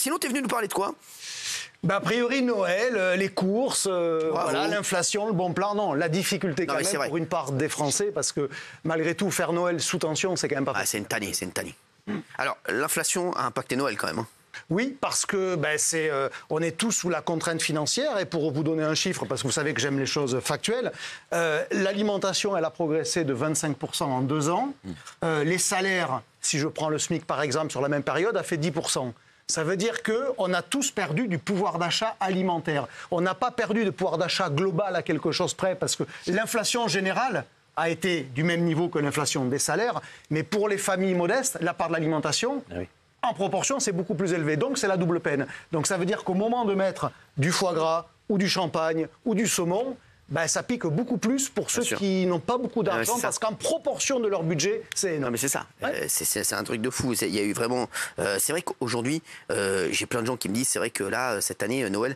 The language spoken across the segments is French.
sinon, t'es venu nous parler de quoi? A priori, Noël, les courses, voilà, l'inflation, le bon plan. Non, la difficulté quand même pour une part des Français, parce que malgré tout, faire Noël sous tension, c'est quand même pas facile. C'est une tannée, c'est une tannée. Alors, l'inflation a impacté Noël quand même. Oui, parce que on est tous sous la contrainte financière. Et pour vous donner un chiffre, parce que vous savez que j'aime les choses factuelles, l'alimentation, elle a progressé de 25% en 2 ans. Les salaires, si je prends le SMIC par exemple, sur la même période, a fait 10%. Ça veut dire qu'on a tous perdu du pouvoir d'achat alimentaire. On n'a pas perdu de pouvoir d'achat global à quelque chose près, parce que l'inflation générale a été du même niveau que l'inflation des salaires. Mais pour les familles modestes, la part de l'alimentation, en proportion, c'est beaucoup plus élevé. Donc, c'est la double peine. Donc, ça veut dire qu'au moment de mettre du foie gras ou du champagne ou du saumon, ça pique beaucoup plus pour ceux qui n'ont pas beaucoup d'argent, parce qu'en proportion de leur budget, c'est énorme. Non, mais c'est ça. C'est un truc de fou. Il y a eu vraiment... c'est vrai qu'aujourd'hui, j'ai plein de gens qui me disent, c'est vrai que là, cette année, Noël,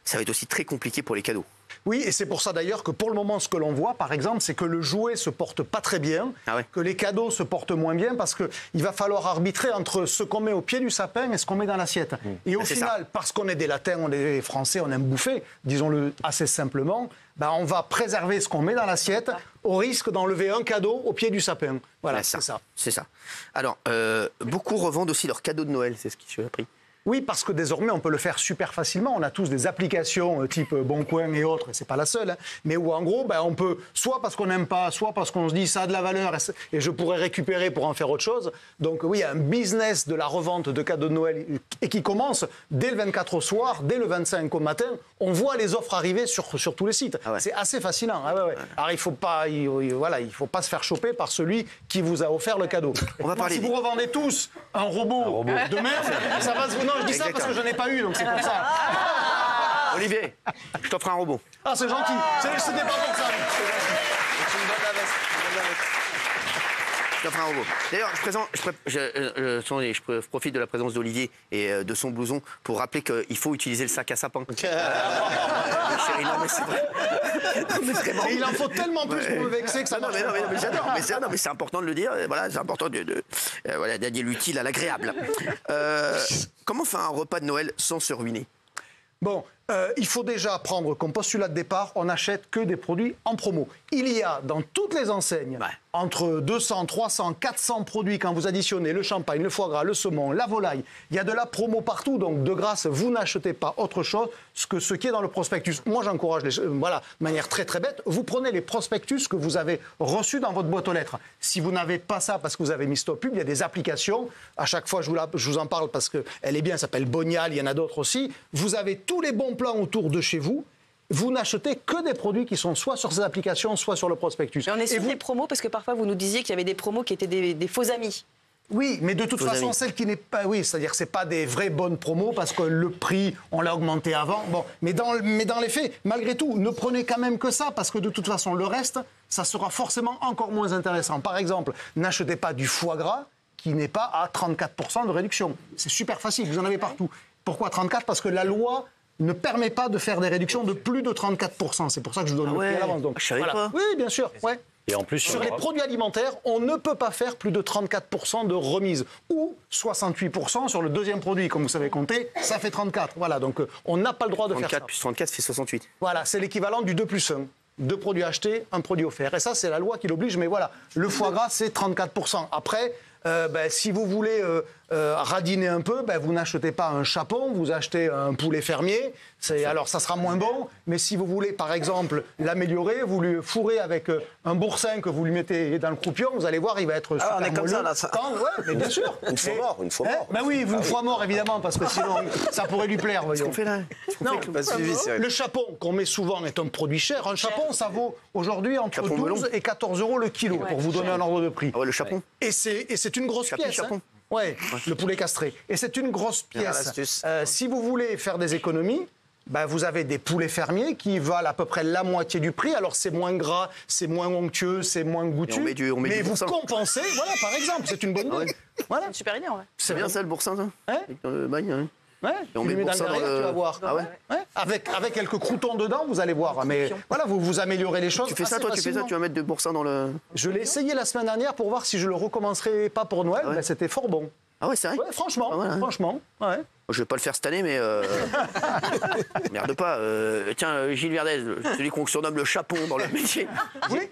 ça va être aussi très compliqué pour les cadeaux. Oui, et c'est pour ça d'ailleurs que pour le moment, ce que l'on voit, par exemple, c'est que le jouet se porte pas très bien, que les cadeaux se portent moins bien, parce qu'il va falloir arbitrer entre ce qu'on met au pied du sapin et ce qu'on met dans l'assiette. Et au final, parce qu'on est des latins, on est des Français, on aime bouffer, disons-le assez simplement, on va préserver ce qu'on met dans l'assiette au risque d'enlever un cadeau au pied du sapin. Voilà, c'est ça. C'est ça. Alors, beaucoup revendent aussi leurs cadeaux de Noël, c'est ce que j'ai appris. Oui, parce que désormais, on peut le faire super facilement. On a tous des applications type Boncoin et autres, et c'est pas la seule, mais où en gros, on peut, soit parce qu'on n'aime pas, soit parce qu'on se dit ça a de la valeur et je pourrais récupérer pour en faire autre chose. Donc oui, il y a un business de la revente de cadeaux de Noël et qui commence dès le 24 au soir, dès le 25 au matin. On voit les offres arriver sur tous les sites. C'est assez fascinant. Alors il faut pas se faire choper par celui qui vous a offert le cadeau. Si vous revendez tous un robot de merde, ça va se... Non, je dis ça parce que je n'en ai pas eu, donc c'est pour ça. Olivier, je t'offre un robot. Ah, c'est gentil. C'était pas pour ça. Je t'offre un robot. D'ailleurs, je profite de la présence d'Olivier et de son blouson pour rappeler qu'il faut utiliser le sac à sapin. Chérie, non, mais c'est vrai. Et il en faut tellement plus pour me vexer que ça marche. Mais j'adore. Mais c'est important de le dire. Voilà, c'est important d'allier l'utile à l'agréable. Comment faire un repas de Noël sans se ruiner? Bon, il faut déjà prendre comme postulat de départ, on n'achète que des produits en promo. Il y a dans toutes les enseignes entre 200, 300, 400 produits quand vous additionnez le champagne, le foie gras, le saumon, la volaille. Il y a de la promo partout, donc de grâce, vous n'achetez pas autre chose que ce qui est dans le prospectus. Moi, j'encourage, de manière très très bête, vous prenez les prospectus que vous avez reçus dans votre boîte aux lettres. Si vous n'avez pas ça parce que vous avez mis Stop Pub, il y a des applications. À chaque fois, je vous en parle parce qu'elle est bien, elle s'appelle Bonial, il y en a d'autres aussi. Vous avez tous les bons plans autour de chez vous. Vous n'achetez que des produits qui sont soit sur ces applications, soit sur le prospectus. Mais on est sur des promos, parce que parfois vous nous disiez qu'il y avait des promos qui étaient des faux amis. Oui, mais de toute façon, celle qui n'est pas... Oui, c'est-à-dire que ce n'est pas des vraies bonnes promos, parce que le prix, on l'a augmenté avant. Bon, mais dans les faits, malgré tout, ne prenez quand même que ça, parce que de toute façon, le reste, ça sera forcément encore moins intéressant. Par exemple, n'achetez pas du foie gras qui n'est pas à 34% de réduction. C'est super facile, vous en avez partout. Pourquoi 34 ? Parce que la loi ne permet pas de faire des réductions de plus de 34%. C'est pour ça que je vous donne le prix à l'avance. Donc, je savais pas. Oui, bien sûr. Ouais. Et en plus, sur les produits alimentaires, on ne peut pas faire plus de 34% de remise. Ou 68% sur le deuxième produit. Comme vous savez compter, ça fait 34. Voilà, donc on n'a pas le droit de faire ça. 34 plus 34, ça fait 68. Voilà, c'est l'équivalent du 2+1. 2 produits achetés, 1 produit offert. Et ça, c'est la loi qui l'oblige. Mais voilà, le foie gras, c'est 34%. Après... si vous voulez radiner un peu, vous n'achetez pas un chapon, vous achetez un poulet fermier. Alors, ça sera moins bon. Mais si vous voulez, par exemple, l'améliorer, vous lui fourrez avec un boursin que vous lui mettez dans le croupion, vous allez voir, il va être super on est comme ça, là. Ouais, mais bien sûr. Une fois mort, une fois mort. Oui, une fois mort, évidemment, parce que sinon, ça pourrait lui plaire. Qu'est-ce qu'on fait là? Le chapon qu'on met souvent est un produit cher. Un chapon, ça vaut aujourd'hui entre 12 et 14 € le kilo, pour vous donner un ordre de prix. Ah ouais, le chapon. Et c'est une grosse pièce. Ouais, le poulet castré. Et c'est une grosse pièce. Si vous voulez faire des économies, vous avez des poulets fermiers qui valent à peu près la moitié du prix. Alors c'est moins gras, c'est moins onctueux, c'est moins goûtu. Mais vous compensez, voilà, par exemple, c'est une bonne idée. Voilà. C'est une super idée, ouais. C'est bien ça le boursin, ça? Dans le bagne, hein. Ouais, et on met le boursin dans le... tu vas voir. Ah ouais? Avec quelques croutons dedans, vous allez voir. Mais voilà, vous améliorez les choses. Tu fais ça, toi, tu vas mettre du boursin dans le... Je l'ai essayé la semaine dernière pour voir si je le recommencerai pas pour Noël. C'était fort bon. Ah ouais, c'est vrai? Ouais, franchement, ouais. Je vais pas le faire cette année, mais merde pas. Tiens, Gilles Verdez, celui qu'on surnomme le chapon dans le métier.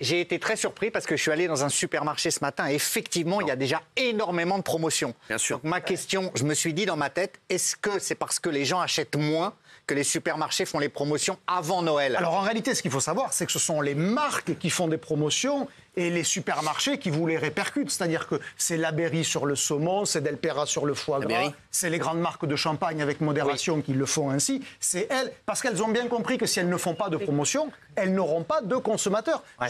J'ai été très surpris parce que je suis allé dans un supermarché ce matin et effectivement, il y a déjà énormément de promotions. Bien sûr. Donc, ma question, je me suis dit dans ma tête, est-ce que c'est parce que les gens achètent moins que les supermarchés font les promotions avant Noël? Alors en réalité, ce qu'il faut savoir, c'est que ce sont les marques qui font des promotions et les supermarchés qui vous les répercutent. C'est-à-dire que c'est La Berry sur le saumon, c'est Del Pera sur le foie gras, c'est les grandes marques de champagne avec modération qui le font ainsi. C'est elles, parce qu'elles ont bien compris que si elles ne font pas de promotion, elles n'auront pas de consommateurs. Ouais.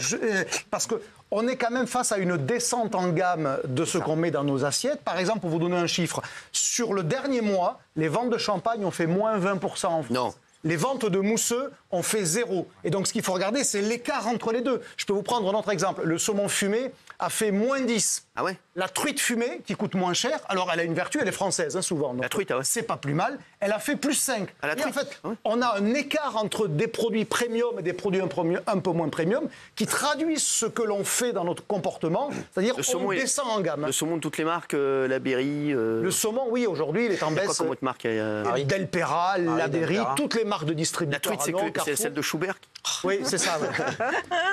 Parce qu'on est quand même face à une descente en gamme de ce qu'on met dans nos assiettes. Par exemple, pour vous donner un chiffre, sur le dernier mois, les ventes de champagne ont fait moins 20% en France. Non. Les ventes de mousseux ont fait 0. Et donc, ce qu'il faut regarder, c'est l'écart entre les deux. Je peux vous prendre un autre exemple. Le saumon fumé a fait moins 10. Ah ouais? La truite fumée, qui coûte moins cher, alors elle a une vertu, elle est française, hein, souvent. Donc, La truite, ah ouais. c'est pas plus mal. Elle a fait plus 5. Ah, la Et en truite, fait, ah ouais. on a un écart entre des produits premium et des produits un peu moins premium qui traduisent ce que l'on fait dans notre comportement. C'est-à-dire qu'on descend en gamme. Le saumon de toutes les marques, La Berry. Le saumon, oui, aujourd'hui, il est en Quoi baisse. comme autre marque Del Pera, La Berry, Pera. toutes les marques de La distributeurs. truite, c'est celle de Schubert. Oui, c'est ça. Ouais.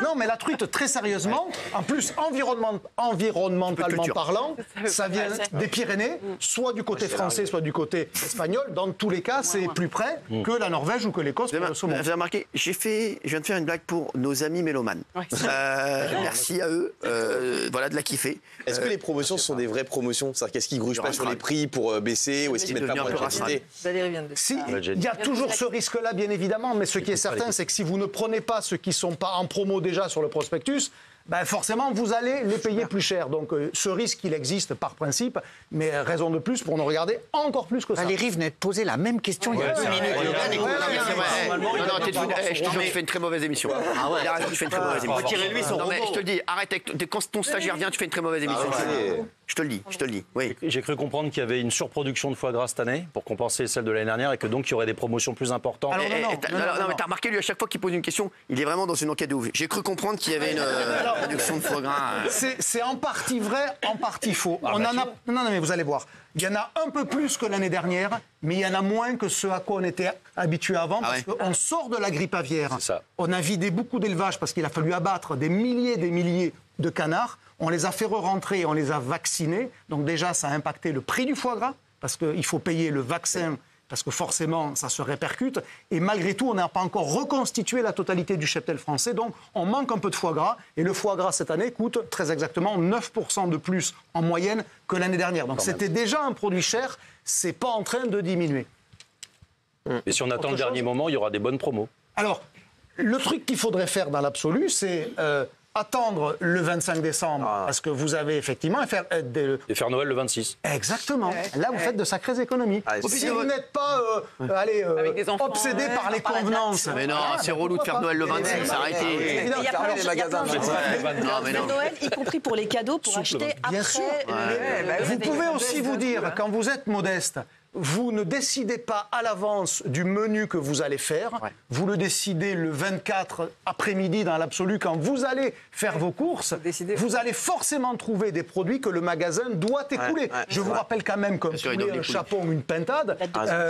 Non, mais la truite, très sérieusement, en plus, environnementalement parlant, ça vient des Pyrénées, soit du côté français, soit du côté espagnol. Dans tous les cas, c'est plus près que la Norvège ou que l'Écosse pour le saumon. Vous avez remarqué, je viens de faire une blague pour nos amis mélomanes. Merci à eux, voilà, de la kiffer. Est-ce que les promotions sont des vraies promotions? C'est-à-dire qu'est-ce qu'ils grugent pas sur les prix pour baisser ou est-ce qu'ils mettent pas pour quantité? Valérie vient de Si, il y a toujours ce risque-là, bien évidemment, mais ce qui est certain, c'est que si vous ne prenez pas ceux qui ne sont pas en promo déjà sur le prospectus, ben forcément, vous allez les payer plus cher. Donc, ce risque, il existe par principe, mais raison de plus pour nous regarder encore plus que ça. Valérie venait de poser la même question il y a 2 minutes. Je te jure, tu fais une très mauvaise émission. Ah ouais. Tu fais une très mauvaise émission. Retirez-lui son Non, mais robot. je te le dis, arrête, quand ton stagiaire vient, tu fais une très mauvaise émission. Je te le dis, oui. J'ai cru comprendre qu'il y avait une surproduction de foie gras cette année pour compenser celle de l'année dernière et que donc il y aurait des promotions plus importantes. Alors, Non, mais t'as remarqué, lui, à chaque fois qu'il pose une question, il est vraiment dans une enquête de ouf. J'ai cru comprendre qu'il y avait une production de foie gras. C'est en partie vrai, en partie faux. Non, mais vous allez voir. Il y en a un peu plus que l'année dernière, mais il y en a moins que ce à quoi on était habitué avant, parce qu'on sort de la grippe aviaire. C'est ça. On a vidé beaucoup d'élevages parce qu'il a fallu abattre des milliers de canards. On les a fait re-rentrer, on les a vaccinés. Donc déjà, ça a impacté le prix du foie gras, parce qu'il faut payer le vaccin, parce que forcément, ça se répercute. Et malgré tout, on n'a pas encore reconstitué la totalité du cheptel français. Donc, on manque un peu de foie gras. Et le foie gras, cette année, coûte très exactement 9% de plus en moyenne que l'année dernière. Donc, c'était déjà un produit cher. C'est pas en train de diminuer. Et si on attend le dernier moment, il y aura des bonnes promos. Alors, le truc qu'il faudrait faire dans l'absolu, c'est attendre le 25 décembre, parce que vous avez effectivement... Et faire Noël le 26. Exactement. Là, vous faites de sacrées économies. Si vous n'êtes pas Avec des enfants, obsédé par les convenances... Mais non, c'est relou de faire Noël le 26, arrêtez. Il y a plein les magasins. Non, mais non. Noël, y compris pour les cadeaux, pour acheter après. Bien sûr. Vous pouvez aussi vous dire, quand vous êtes modeste, vous ne décidez pas à l'avance du menu que vous allez faire. Vous le décidez le 24 après-midi dans l'absolu. Quand vous allez faire vos courses, vous allez forcément trouver des produits que le magasin doit écouler. Je vous rappelle quand même qu'un sûr, il poulet, doit un l'écouler. chapon, une pintade,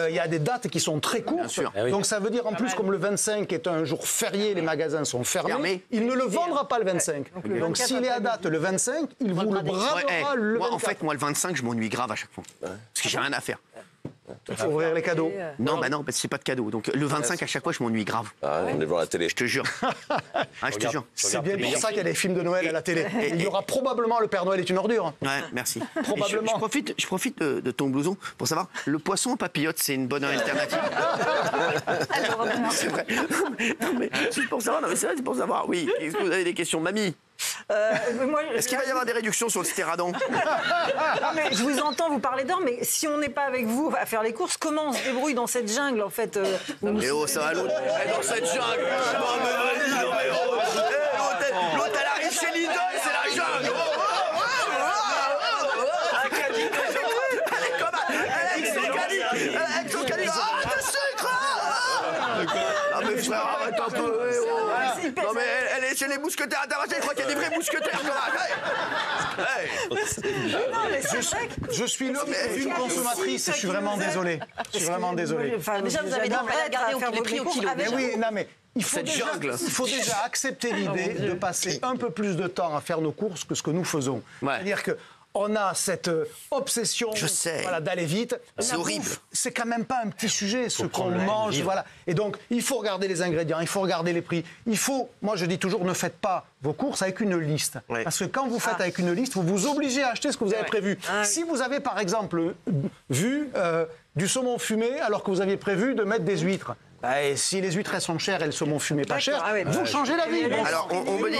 il y a des dates qui sont très courtes. sûr. Eh oui. Donc ça veut dire en plus, comme le 25 est un jour férié, les magasins sont fermés, Fermés. il ne le vendra pas le 25. Donc s'il est à date le 25, il vous le bravera le 24. Moi, en fait, moi, le 25, je m'ennuie grave à chaque fois. Parce que j'ai rien à faire. Il faut ouvrir les cadeaux. Non, parce que c'est pas de cadeau. Donc le 25, à chaque fois, je m'ennuie grave. On est voir la télé. Je te jure. Je te jure. C'est bien pour ça qu'il y a des films de Noël à la télé. Il y aura probablement Le Père Noël est une ordure. Ouais, merci. Probablement. Et je profite de ton blouson pour savoir, le poisson en papillote, c'est une bonne alternative. C'est vrai. Non, mais c'est pour savoir. Non, mais c'est vrai, c'est pour savoir. Oui. Est-ce que vous avez des questions, mamie? Est-ce qu'il va y avoir des réductions sur le stéradon? Non, mais je vous entends vous parler d'or, mais si on n'est pas avec vous à faire les courses, comment on se débrouille dans cette jungle en fait Mais oh, ça va, l'autre. Dans cette jungle. Non, mais vas-y, non, mais oh. L'autre, elle arrive chez Lidl, c'est la jungle. Avec son calibre. Ah, de sucre. Ah, mais frère, arrête un peu. Non, mais elle est chez les mousquetaires Intermarché, je crois qu'il y a des vrais mousquetaires. Je suis une consommatrice, je suis vraiment désolé. Je suis vraiment désolé. Déjà, vous avez des prêts à garder les prix au kilo. Mais oui, non mais il faut Cette déjà accepter l'idée de passer un peu plus de temps à faire nos courses que ce que nous faisons. Ouais. C'est-à-dire que on a cette obsession d'aller vite. C'est horrible. C'est quand même pas un petit sujet, ce qu'on mange. vivre. Voilà. Et donc, il faut regarder les ingrédients, il faut regarder les prix. Moi je dis toujours, ne faites pas vos courses avec une liste. Ouais. Parce que quand vous faites avec une liste, vous vous obligez à acheter ce que vous avez prévu. Si vous avez par exemple vu du saumon fumé alors que vous aviez prévu de mettre des huîtres, et si les huîtres elles sont chères et le saumon fumé pas cher, vous changez la vie. Alors, on me dit...